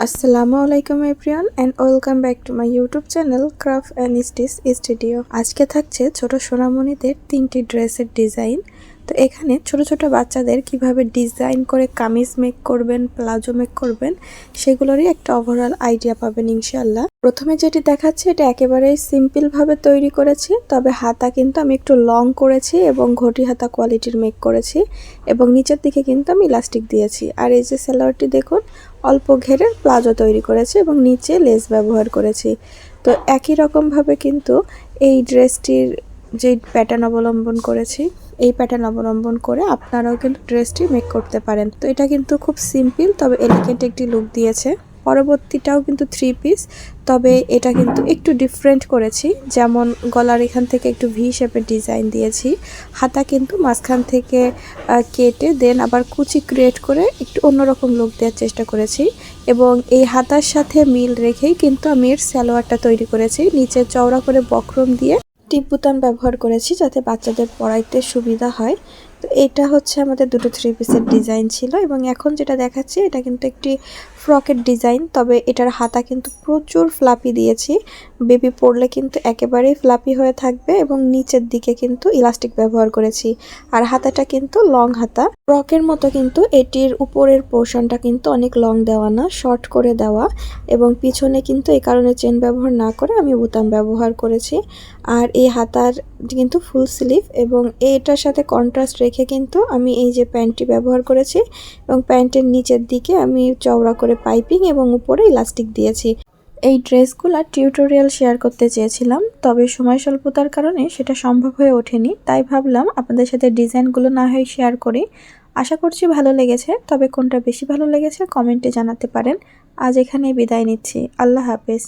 আসসালামু আলাইকুম everyone and welcome back to my YouTube channel craft and stitch studio. আজকে থাকছে ছোট সোনামণিদের 3টি ড্রেসের ডিজাইন। তো এখানে ছোট ছোট বাচ্চাদের কিভাবে ডিজাইন করে কামিজ মেক করবেন, প্লাজো মেক করবেন, সেগুলোরই একটা ওভারঅল আইডিয়া পাবেন ইনশাআল্লাহ। প্রথমে যেটি দেখাচ্ছি এটা একেবারেই সিম্পল ভাবে তৈরি করেছি, তবে হাতা কিন্তু আমি একটু লং করেছি এবং ঘটি হাতা কোয়ালিটির মেক করেছি এবং নিচের দিকে কিন্তু আমি ইলাস্টিক দিয়েছি। আর এই যে সালোয়ারটি দেখুন, অল্প ঘেরের প্লাজো তৈরি করেছি এবং নিচে লেস ব্যবহার করেছি। তো একই রকমভাবে কিন্তু এই ড্রেসটির যে প্যাটার্ন অবলম্বন করেছি, এই প্যাটার্ন অবলম্বন করে আপনারাও কিন্তু ড্রেসটি মেক করতে পারেন। তো এটা কিন্তু খুব সিম্পল তবে এলিগেন্ট একটি লুক দিয়েছে। পরবর্তীটাও কিন্তু 3 পিস, তবে এটা কিন্তু একটু ডিফারেন্ট করেছি। যেমন গলার এখান থেকে একটু ভি শেপের ডিজাইন দিয়েছি, হাতা কিন্তু মাঝখান থেকে কেটে দেন আবার কুচি ক্রিয়েট করে একটু অন্যরকম লুক দেওয়ার চেষ্টা করেছি এবং এই হাতার সাথে মিল রেখেই কিন্তু আমি এর সালোয়ারটা তৈরি করেছি। নিচে চওড়া করে বক্রম দিয়ে টিপ বুতাম ব্যবহার করেছি যাতে বাচ্চাদের পরাইতে সুবিধা হয়। তো এটা হচ্ছে আমাদের দুটো 3 পিসের ডিজাইন ছিল এবং এখন যেটা দেখাচ্ছি এটা কিন্তু একটি ফ্রকের ডিজাইন, তবে এটার হাতা কিন্তু প্রচুর ফ্লাপি দিয়েছি। বেবি পরলে কিন্তু একেবারেই ফ্লাপি হয়ে থাকবে এবং নিচের দিকে কিন্তু ইলাস্টিক ব্যবহার করেছি। আর হাতাটা কিন্তু লং হাতা, ফ্রকের মতো কিন্তু এটির উপরের পোর্শনটা কিন্তু অনেক লং দেওয়া না, শর্ট করে দেওয়া এবং পিছনে কিন্তু এই কারণে চেন ব্যবহার না করে আমি বুতাম ব্যবহার করেছি। আর এই হাতার কিন্তু ফুল স্লিভ এবং এটার সাথে কন্ট্রাস্ট রেখে কিন্তু আমি এই যে প্যান্টটি ব্যবহার করেছি এবং প্যান্টের নিচের দিকে আমি চওড়া করে পাইপিং এবং উপরে ইলাস্টিক দিয়েছি। এই ড্রেসগুলো টিউটোরিয়াল শেয়ার করতে চেয়েছিলাম, তবে সময় স্বল্পতার কারণে সেটা সম্ভব হয়ে ওঠেনি। তাই ভাবলাম আপনাদের সাথে ডিজাইনগুলো না হয় শেয়ার করি। আশা করছি ভালো লেগেছে, তবে কোনটা বেশি ভালো লেগেছে কমেন্টে জানাতে পারেন। আজ এখানেই বিদায় নিচ্ছি। আল্লাহ হাফেজ।